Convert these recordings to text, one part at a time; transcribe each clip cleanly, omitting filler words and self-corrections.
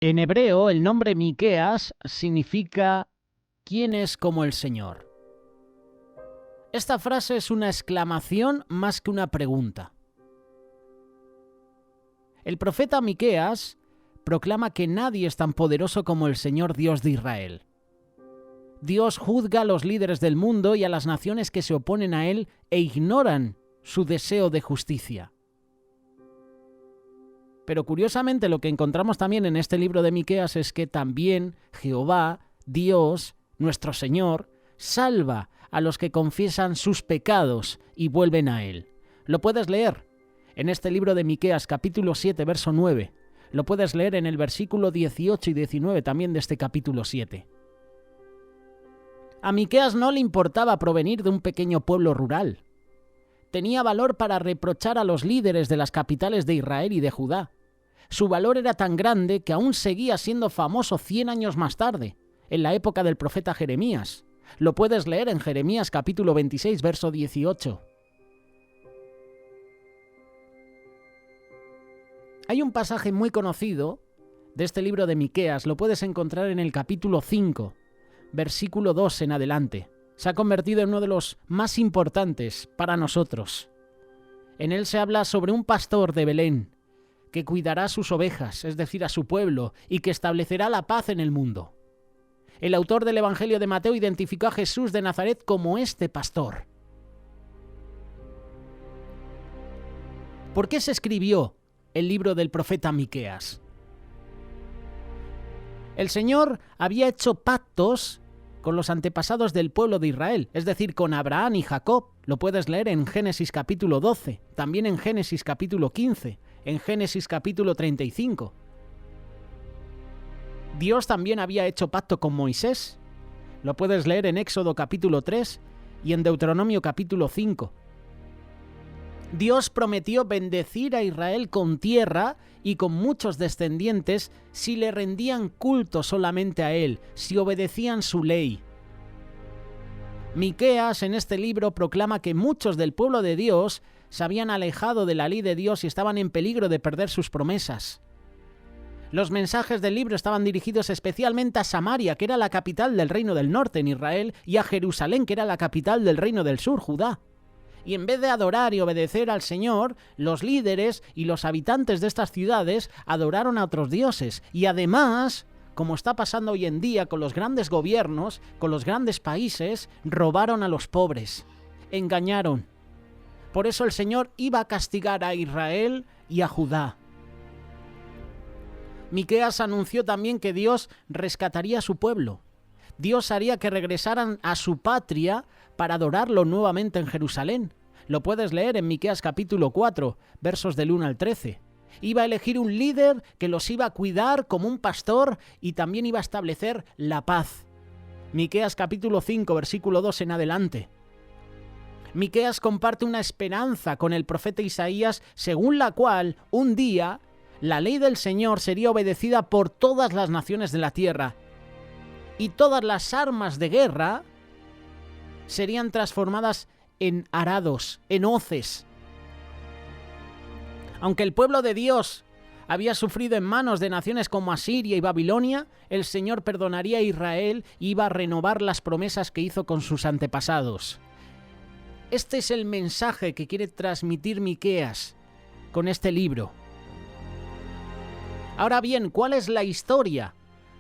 En hebreo, el nombre Miqueas significa ¿quién es como el Señor? Esta frase es una exclamación más que una pregunta. El profeta Miqueas proclama que nadie es tan poderoso como el Señor Dios de Israel. Dios juzga a los líderes del mundo y a las naciones que se oponen a él e ignoran su deseo de justicia. Pero curiosamente lo que encontramos también en este libro de Miqueas es que también Jehová, Dios, nuestro Señor, salva a los que confiesan sus pecados y vuelven a él. Lo puedes leer en este libro de Miqueas, capítulo 7, verso 9. Lo puedes leer en el versículo 18 y 19 también de este capítulo 7. A Miqueas no le importaba provenir de un pequeño pueblo rural. Tenía valor para reprochar a los líderes de las capitales de Israel y de Judá. Su valor era tan grande que aún seguía siendo famoso 100 años más tarde, en la época del profeta Jeremías. Lo puedes leer en Jeremías capítulo 26, verso 18. Hay un pasaje muy conocido de este libro de Miqueas, lo puedes encontrar en el capítulo 5, versículo 2 en adelante. Se ha convertido en uno de los más importantes para nosotros. En él se habla sobre un pastor de Belén que cuidará a sus ovejas, es decir, a su pueblo, y que establecerá la paz en el mundo. El autor del Evangelio de Mateo identificó a Jesús de Nazaret como este pastor. ¿Por qué se escribió el libro del profeta Miqueas? El Señor había hecho pactos con los antepasados del pueblo de Israel, es decir, con Abraham y Jacob. Lo puedes leer en Génesis capítulo 12, también en Génesis capítulo 15, en Génesis capítulo 35. Dios también había hecho pacto con Moisés. Lo puedes leer en Éxodo capítulo 3 y en Deuteronomio capítulo 5. Dios prometió bendecir a Israel con tierra y con muchos descendientes si le rendían culto solamente a él, si obedecían su ley. Miqueas en este libro proclama que muchos del pueblo de Dios se habían alejado de la ley de Dios y estaban en peligro de perder sus promesas. Los mensajes del libro estaban dirigidos especialmente a Samaria, que era la capital del reino del norte en Israel, y a Jerusalén, que era la capital del reino del sur, Judá. Y en vez de adorar y obedecer al Señor, los líderes y los habitantes de estas ciudades adoraron a otros dioses. Y además, como está pasando hoy en día con los grandes gobiernos, con los grandes países, robaron a los pobres, engañaron. Por eso el Señor iba a castigar a Israel y a Judá. Miqueas anunció también que Dios rescataría a su pueblo. Dios haría que regresaran a su patria para adorarlo nuevamente en Jerusalén. Lo puedes leer en Miqueas capítulo 4, versos del 1 al 13. Iba a elegir un líder que los iba a cuidar como un pastor y también iba a establecer la paz. Miqueas capítulo 5, versículo 2 en adelante. Miqueas comparte una esperanza con el profeta Isaías, según la cual, un día, la ley del Señor sería obedecida por todas las naciones de la tierra, y todas las armas de guerra serían transformadas en arados, en hoces. Aunque el pueblo de Dios había sufrido en manos de naciones como Asiria y Babilonia, el Señor perdonaría a Israel y iba a renovar las promesas que hizo con sus antepasados. Este es el mensaje que quiere transmitir Miqueas con este libro. Ahora bien, ¿cuál es la historia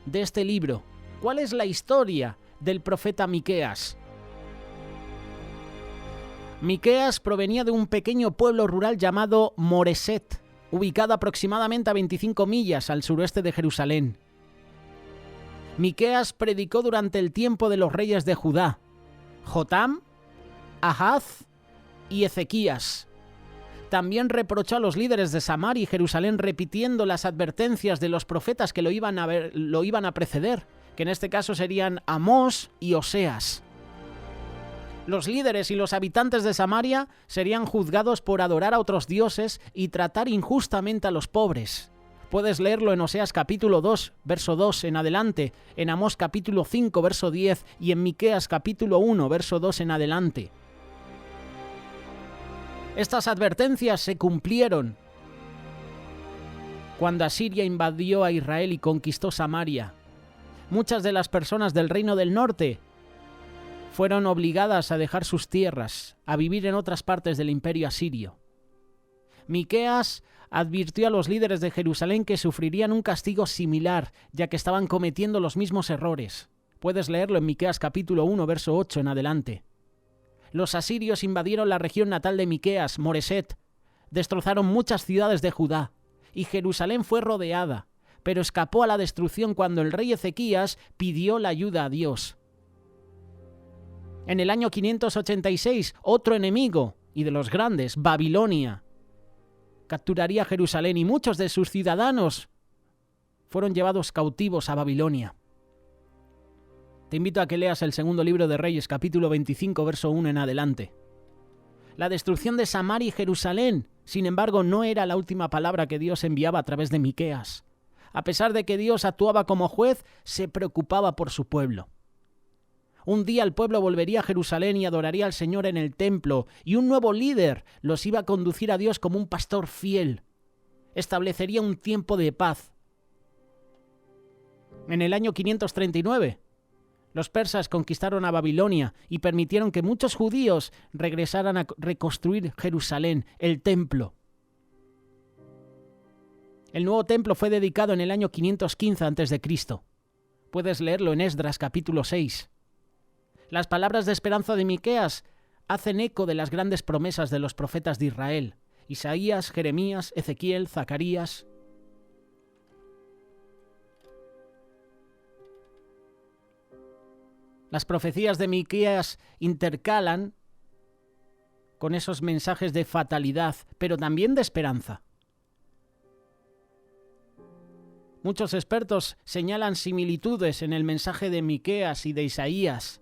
de este libro? ¿Cuál es la historia del profeta Miqueas? Miqueas provenía de un pequeño pueblo rural llamado Moreset, ubicado aproximadamente a 25 millas al suroeste de Jerusalén. Miqueas predicó durante el tiempo de los reyes de Judá, Jotam, Ahaz y Ezequías. También reprochó a los líderes de Samaria y Jerusalén repitiendo las advertencias de los profetas que lo iban a preceder, que en este caso serían Amós y Oseas. Los líderes y los habitantes de Samaria serían juzgados por adorar a otros dioses y tratar injustamente a los pobres. Puedes leerlo en Oseas capítulo 2, verso 2 en adelante, en Amós capítulo 5, verso 10 y en Miqueas capítulo 1, verso 2 en adelante. Estas advertencias se cumplieron. cuando Asiria invadió a Israel y conquistó Samaria. Muchas de las personas del reino del norte fueron obligadas a dejar sus tierras, a vivir en otras partes del imperio asirio. Miqueas advirtió a los líderes de Jerusalén que sufrirían un castigo similar, ya que estaban cometiendo los mismos errores. Puedes leerlo en Miqueas capítulo 1, verso 8 en adelante. Los asirios invadieron la región natal de Miqueas, Moreset, destrozaron muchas ciudades de Judá, y Jerusalén fue rodeada, pero escapó a la destrucción cuando el rey Ezequías pidió la ayuda a Dios. En el año 586, otro enemigo, y de los grandes, Babilonia, capturaría Jerusalén y muchos de sus ciudadanos fueron llevados cautivos a Babilonia. Te invito a que leas el segundo libro de Reyes, capítulo 25, verso 1 en adelante. La destrucción de Samaria y Jerusalén, sin embargo, no era la última palabra que Dios enviaba a través de Miqueas. A pesar de que Dios actuaba como juez, se preocupaba por su pueblo. Un día el pueblo volvería a Jerusalén y adoraría al Señor en el templo, y un nuevo líder los iba a conducir a Dios como un pastor fiel. Establecería un tiempo de paz. En el año 539, los persas conquistaron a Babilonia y permitieron que muchos judíos regresaran a reconstruir Jerusalén, el templo. El nuevo templo fue dedicado en el año 515 a.C. Puedes leerlo en Esdras capítulo 6. Las palabras de esperanza de Miqueas hacen eco de las grandes promesas de los profetas de Israel: Isaías, Jeremías, Ezequiel, Zacarías. Las profecías de Miqueas intercalan con esos mensajes de fatalidad, pero también de esperanza. Muchos expertos señalan similitudes en el mensaje de Miqueas y de Isaías.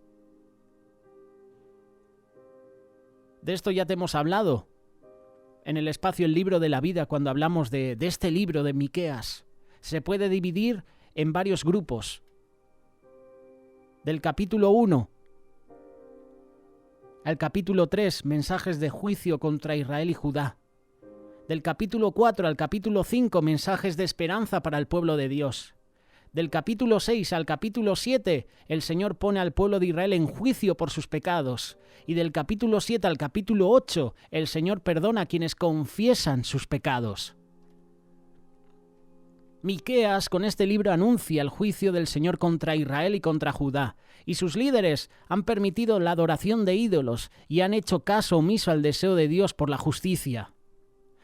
De esto ya te hemos hablado en el espacio El Libro de la Vida, cuando hablamos de este libro de Miqueas. Se puede dividir en varios grupos. Del capítulo 1 al capítulo 3, mensajes de juicio contra Israel y Judá. Del capítulo 4 al capítulo 5, mensajes de esperanza para el pueblo de Dios. Del capítulo 6 al capítulo 7, el Señor pone al pueblo de Israel en juicio por sus pecados. Y del capítulo 7 al capítulo 8, el Señor perdona a quienes confiesan sus pecados. Miqueas con este libro anuncia el juicio del Señor contra Israel y contra Judá, y sus líderes han permitido la adoración de ídolos y han hecho caso omiso al deseo de Dios por la justicia.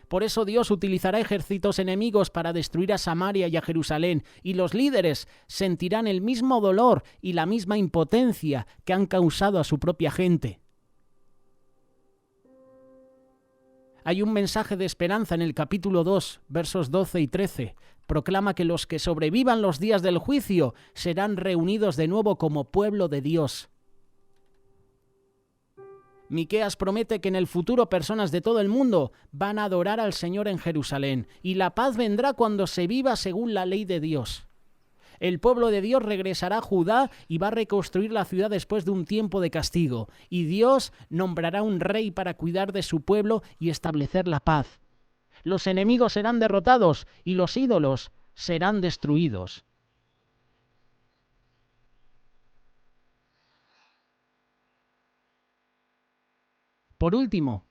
Por eso Dios utilizará ejércitos enemigos para destruir a Samaria y a Jerusalén, y los líderes sentirán el mismo dolor y la misma impotencia que han causado a su propia gente. Hay un mensaje de esperanza en el capítulo 2, versos 12 y 13. Proclama que los que sobrevivan los días del juicio serán reunidos de nuevo como pueblo de Dios. Miqueas promete que en el futuro personas de todo el mundo van a adorar al Señor en Jerusalén, y la paz vendrá cuando se viva según la ley de Dios. El pueblo de Dios regresará a Judá y va a reconstruir la ciudad después de un tiempo de castigo, y Dios nombrará un rey para cuidar de su pueblo y establecer la paz. Los enemigos serán derrotados y los ídolos serán destruidos. Por último,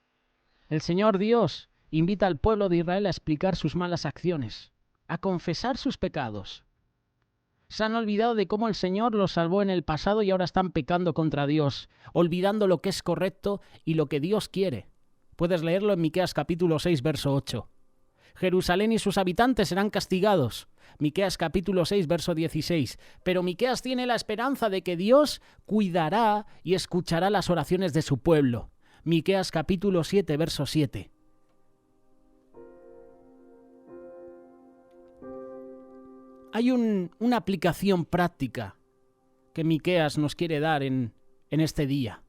el Señor Dios invita al pueblo de Israel a explicar sus malas acciones, a confesar sus pecados. Se han olvidado de cómo el Señor los salvó en el pasado y ahora están pecando contra Dios, olvidando lo que es correcto y lo que Dios quiere. Puedes leerlo en Miqueas capítulo 6, verso 8. Jerusalén y sus habitantes serán castigados. Miqueas capítulo 6, verso 16. Pero Miqueas tiene la esperanza de que Dios cuidará y escuchará las oraciones de su pueblo. Miqueas capítulo 7, verso 7. Hay una aplicación práctica que Miqueas nos quiere dar en este día.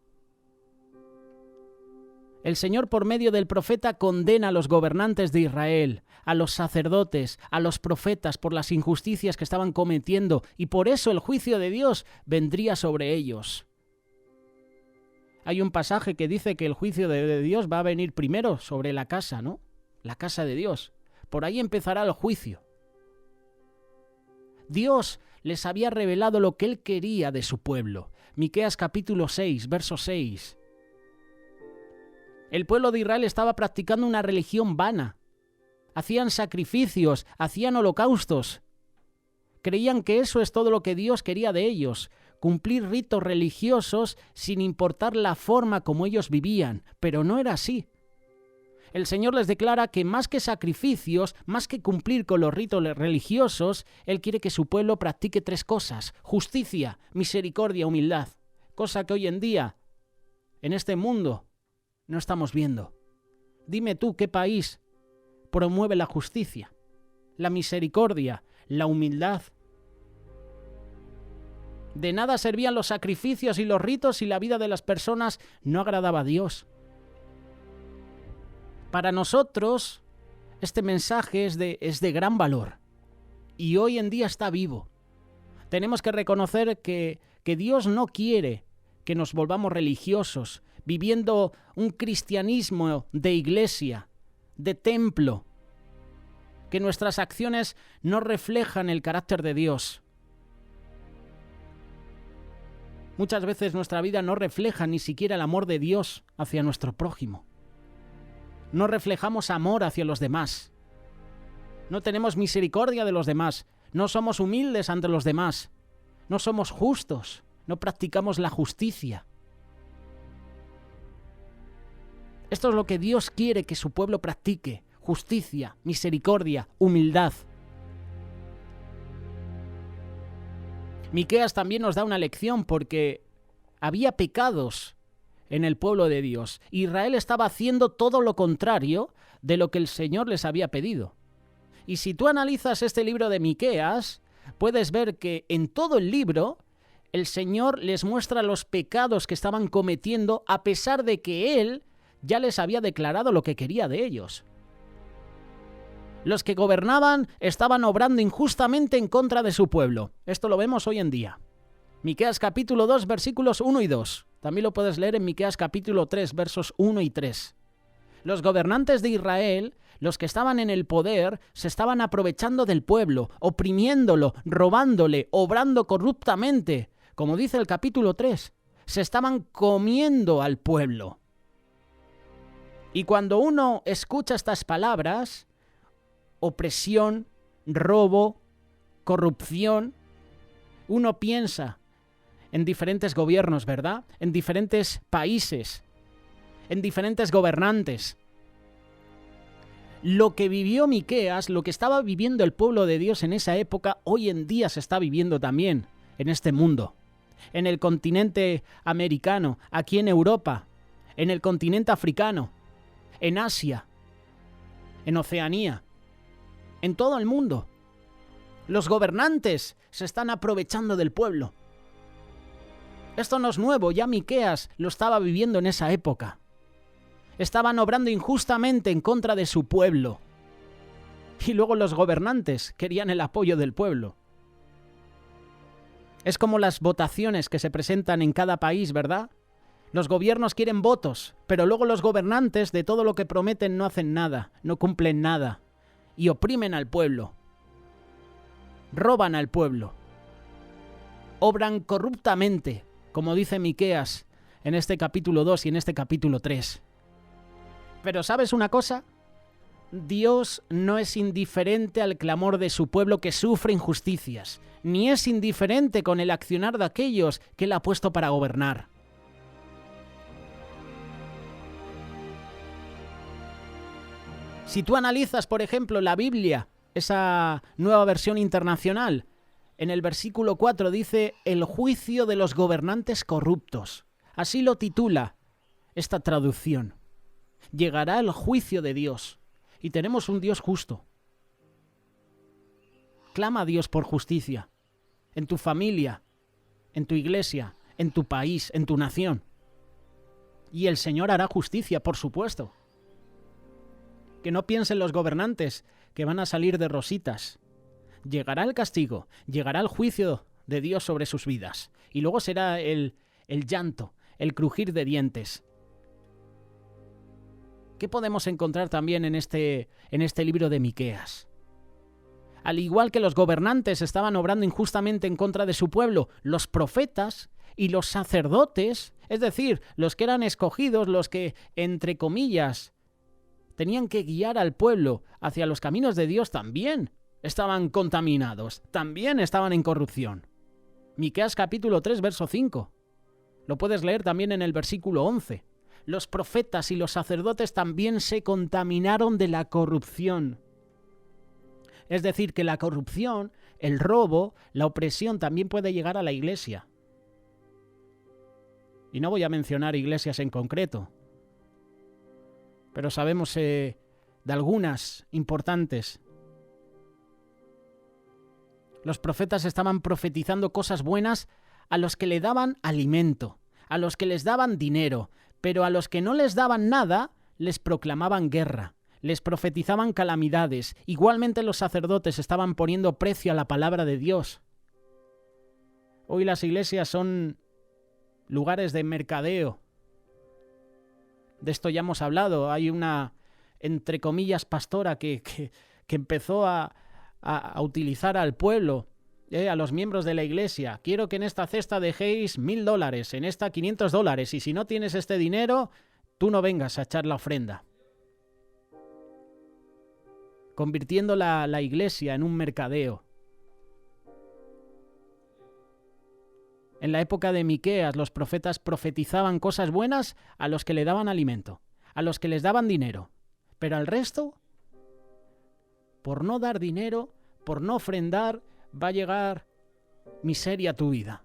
El Señor, por medio del profeta, condena a los gobernantes de Israel, a los sacerdotes, a los profetas por las injusticias que estaban cometiendo, y por eso el juicio de Dios vendría sobre ellos. Hay un pasaje que dice que el juicio de Dios va a venir primero sobre la casa, ¿no? La casa de Dios. Por ahí empezará el juicio. Dios les había revelado lo que Él quería de su pueblo. Miqueas capítulo 6, verso 6. El pueblo de Israel estaba practicando una religión vana. Hacían sacrificios, hacían holocaustos. Creían que eso es todo lo que Dios quería de ellos, cumplir ritos religiosos sin importar la forma como ellos vivían, pero no era así. El Señor les declara que más que sacrificios, más que cumplir con los ritos religiosos, Él quiere que su pueblo practique 3 cosas: justicia, misericordia, humildad. Cosa que hoy en día, en este mundo, no estamos viendo. Dime tú qué país promueve la justicia, la misericordia, la humildad. De nada servían los sacrificios y los ritos si la vida de las personas no agradaba a Dios. Para nosotros, este mensaje es de gran valor y hoy en día está vivo. Tenemos que reconocer que Dios no quiere que nos volvamos religiosos, viviendo un cristianismo de iglesia, de templo, que nuestras acciones no reflejan el carácter de Dios. Muchas veces nuestra vida no refleja ni siquiera el amor de Dios hacia nuestro prójimo. No reflejamos amor hacia los demás. No tenemos misericordia de los demás. No somos humildes ante los demás. No somos justos. No practicamos la justicia. Esto es lo que Dios quiere que su pueblo practique: justicia, misericordia, humildad. Miqueas también nos da una lección porque había pecados en el pueblo de Dios. Israel estaba haciendo todo lo contrario de lo que el Señor les había pedido. Y si tú analizas este libro de Miqueas, puedes ver que en todo el libro el Señor les muestra los pecados que estaban cometiendo a pesar de que Él ya les había declarado lo que quería de ellos. Los que gobernaban estaban obrando injustamente en contra de su pueblo. Esto lo vemos hoy en día. Miqueas capítulo 2, versículos 1 y 2. También lo puedes leer en Miqueas capítulo 3, versos 1 y 3. Los gobernantes de Israel, los que estaban en el poder, se estaban aprovechando del pueblo, oprimiéndolo, robándole, obrando corruptamente. Como dice el capítulo 3, se estaban comiendo al pueblo. Y cuando uno escucha estas palabras, opresión, robo, corrupción, uno piensa en diferentes gobiernos, ¿verdad? En diferentes países, en diferentes gobernantes. Lo que vivió Miqueas, lo que estaba viviendo el pueblo de Dios en esa época, hoy en día se está viviendo también en este mundo. En el continente americano, aquí en Europa, en el continente africano, en Asia, en Oceanía, en todo el mundo. Los gobernantes se están aprovechando del pueblo. Esto no es nuevo, ya Miqueas lo estaba viviendo en esa época. Estaban obrando injustamente en contra de su pueblo. Y luego los gobernantes querían el apoyo del pueblo. Es como las votaciones que se presentan en cada país, ¿verdad? Los gobiernos quieren votos, pero luego los gobernantes de todo lo que prometen no hacen nada, no cumplen nada. Y oprimen al pueblo. Roban al pueblo. Obran corruptamente, como dice Miqueas en este capítulo 2 y en este capítulo 3. Pero ¿sabes una cosa? Dios no es indiferente al clamor de su pueblo que sufre injusticias, ni es indiferente con el accionar de aquellos que Él ha puesto para gobernar. Si tú analizas, por ejemplo, la Biblia, esa nueva versión internacional, en el versículo 4 dice: el juicio de los gobernantes corruptos. Así lo titula esta traducción. Llegará el juicio de Dios. Y tenemos un Dios justo. Clama a Dios por justicia. En tu familia, en tu iglesia, en tu país, en tu nación. Y el Señor hará justicia, por supuesto. Que no piensen los gobernantes que van a salir de rositas. Llegará el castigo, llegará el juicio de Dios sobre sus vidas. Y luego será el llanto, el crujir de dientes. ¿Qué podemos encontrar también en este libro de Miqueas? Al igual que los gobernantes estaban obrando injustamente en contra de su pueblo, los profetas y los sacerdotes, es decir, los que eran escogidos, los que, entre comillas, tenían que guiar al pueblo hacia los caminos de Dios, también estaban contaminados, también estaban en corrupción. Miqueas capítulo 3, verso 5. Lo puedes leer también en el versículo 11. Los profetas y los sacerdotes también se contaminaron de la corrupción. Es decir, que la corrupción, el robo, la opresión también puede llegar a la iglesia. Y no voy a mencionar iglesias en concreto, pero sabemos de algunas importantes. Los profetas estaban profetizando cosas buenas a los que le daban alimento, a los que les daban dinero, pero a los que no les daban nada, les proclamaban guerra, les profetizaban calamidades. Igualmente los sacerdotes estaban poniendo precio a la palabra de Dios. Hoy las iglesias son lugares de mercadeo. De esto ya hemos hablado. Hay una, entre comillas, pastora que empezó a utilizar al pueblo, a los miembros de la iglesia. Quiero que en esta cesta dejéis $1,000, en esta $500, y si no tienes este dinero, tú no vengas a echar la ofrenda. Convirtiendo la iglesia en un mercadeo. En la época de Miqueas, los profetas profetizaban cosas buenas a los que le daban alimento, a los que les daban dinero. Pero al resto, por no dar dinero, por no ofrendar, va a llegar miseria a tu vida.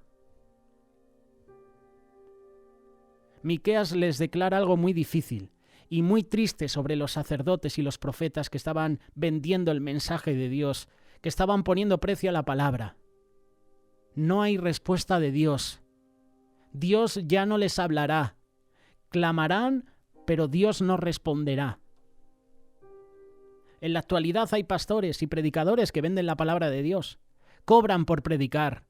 Miqueas les declara algo muy difícil y muy triste sobre los sacerdotes y los profetas que estaban vendiendo el mensaje de Dios, que estaban poniendo precio a la palabra. No hay respuesta de Dios. Dios ya no les hablará. Clamarán, pero Dios no responderá. En la actualidad hay pastores y predicadores que venden la palabra de Dios. Cobran por predicar.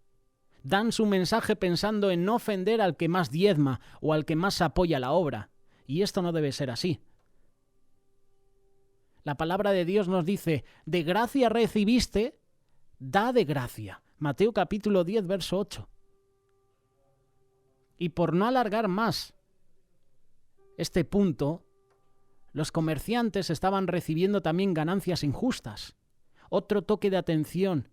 Dan su mensaje pensando en no ofender al que más diezma o al que más apoya la obra. Y esto no debe ser así. La palabra de Dios nos dice, de gracia recibiste, da de gracia. Mateo capítulo 10, verso 8. Y por no alargar más este punto, los comerciantes estaban recibiendo también ganancias injustas. Otro toque de atención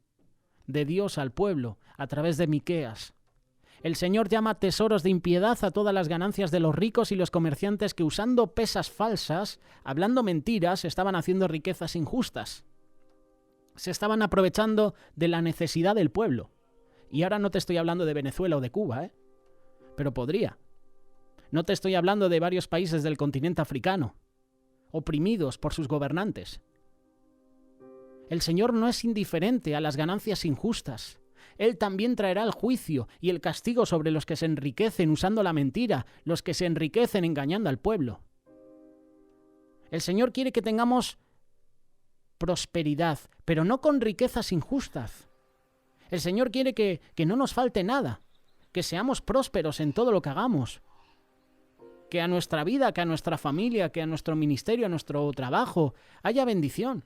de Dios al pueblo a través de Miqueas. El Señor llama tesoros de impiedad a todas las ganancias de los ricos y los comerciantes que, usando pesas falsas, hablando mentiras, estaban haciendo riquezas injustas. Se estaban aprovechando de la necesidad del pueblo. Y ahora no te estoy hablando de Venezuela o de Cuba, pero podría. No te estoy hablando de varios países del continente africano, oprimidos por sus gobernantes. El Señor no es indiferente a las ganancias injustas. Él también traerá el juicio y el castigo sobre los que se enriquecen usando la mentira, los que se enriquecen engañando al pueblo. El Señor quiere que tengamos prosperidad, pero no con riquezas injustas. El Señor quiere que no nos falte nada, que seamos prósperos en todo lo que hagamos, que a nuestra vida, que a nuestra familia, que a nuestro ministerio, a nuestro trabajo haya bendición.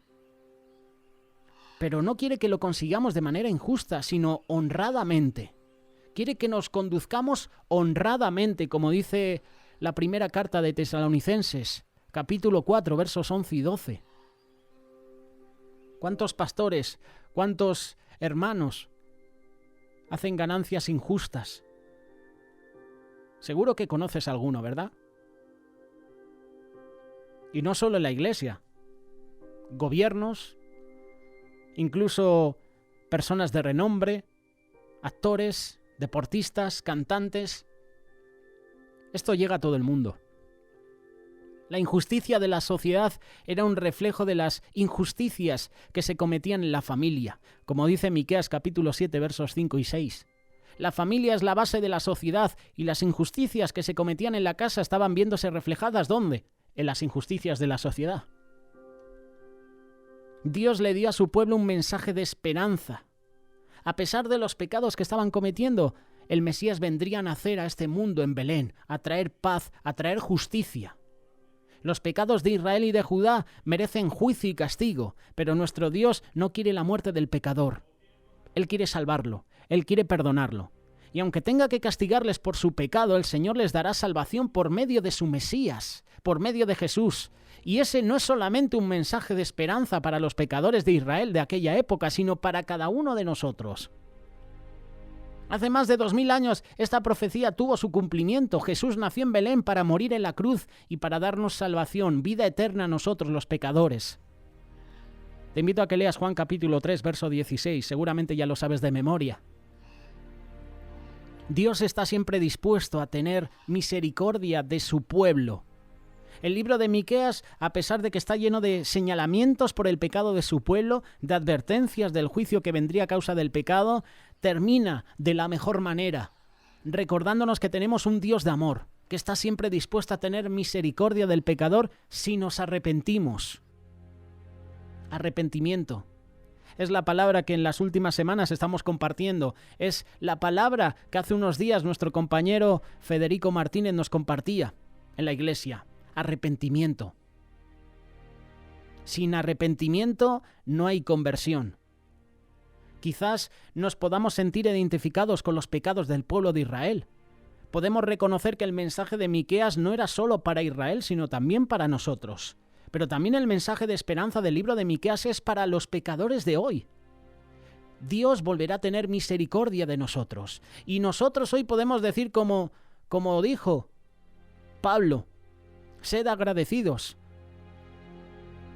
Pero no quiere que lo consigamos de manera injusta, sino honradamente. Quiere que nos conduzcamos honradamente, como dice la primera carta de Tesalonicenses, capítulo 4, versos 11 y 12. ¿Cuántos pastores, cuántos hermanos hacen ganancias injustas? Seguro que conoces alguno, ¿verdad? Y no solo en la iglesia. Gobiernos, incluso personas de renombre, actores, deportistas, cantantes. Esto llega a todo el mundo. La injusticia de la sociedad era un reflejo de las injusticias que se cometían en la familia, como dice Miqueas capítulo 7, versos 5 y 6. La familia es la base de la sociedad y las injusticias que se cometían en la casa estaban viéndose reflejadas ¿dónde? En las injusticias de la sociedad. Dios le dio a su pueblo un mensaje de esperanza. A pesar de los pecados que estaban cometiendo, el Mesías vendría a nacer a este mundo en Belén, a traer paz, a traer justicia. Los pecados de Israel y de Judá merecen juicio y castigo, pero nuestro Dios no quiere la muerte del pecador. Él quiere salvarlo, Él quiere perdonarlo. Y aunque tenga que castigarles por su pecado, el Señor les dará salvación por medio de su Mesías, por medio de Jesús. Y ese no es solamente un mensaje de esperanza para los pecadores de Israel de aquella época, sino para cada uno de nosotros. Hace más de 2000 años esta profecía tuvo su cumplimiento. Jesús nació en Belén para morir en la cruz y para darnos salvación, vida eterna a nosotros los pecadores. Te invito a que leas Juan capítulo 3, verso 16, seguramente ya lo sabes de memoria. Dios está siempre dispuesto a tener misericordia de su pueblo. El libro de Miqueas, a pesar de que está lleno de señalamientos por el pecado de su pueblo, de advertencias del juicio que vendría a causa del pecado, termina de la mejor manera, recordándonos que tenemos un Dios de amor, que está siempre dispuesto a tener misericordia del pecador si nos arrepentimos. Arrepentimiento. Es la palabra que en las últimas semanas estamos compartiendo. Es la palabra que hace unos días nuestro compañero Federico Martínez nos compartía en la iglesia. Arrepentimiento. Sin arrepentimiento no hay conversión. Quizás nos podamos sentir identificados con los pecados del pueblo de Israel. Podemos reconocer que el mensaje de Miqueas no era solo para Israel, sino también para nosotros. Pero también el mensaje de esperanza del libro de Miqueas es para los pecadores de hoy. Dios volverá a tener misericordia de nosotros. Y nosotros hoy podemos decir como dijo Pablo, sed agradecidos.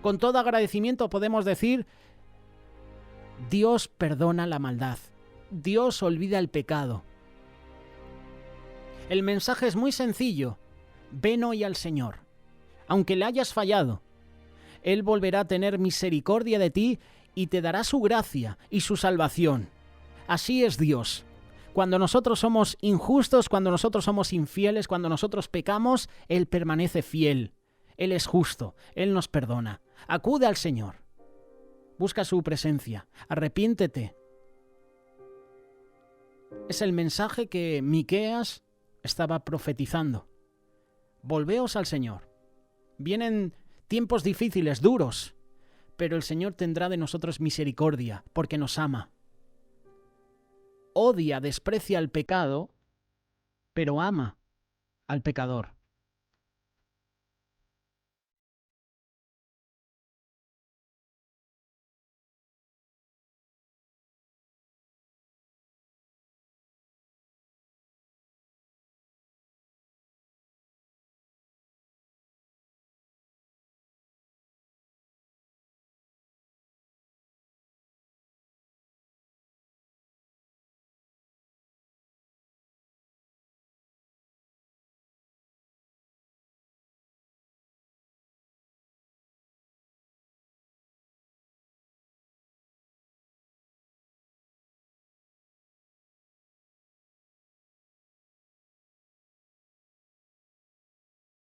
Con todo agradecimiento podemos decir, Dios perdona la maldad. Dios olvida el pecado. El mensaje es muy sencillo. Ven hoy al Señor. Aunque le hayas fallado, Él volverá a tener misericordia de ti y te dará su gracia y su salvación. Así es Dios. Cuando nosotros somos injustos, cuando nosotros somos infieles, cuando nosotros pecamos, Él permanece fiel. Él es justo, Él nos perdona. Acude al Señor. Busca su presencia. Arrepiéntete. Es el mensaje que Miqueas estaba profetizando. Volveos al Señor. Vienen tiempos difíciles, duros, pero el Señor tendrá de nosotros misericordia, porque nos ama. Odia, desprecia el pecado, pero ama al pecador.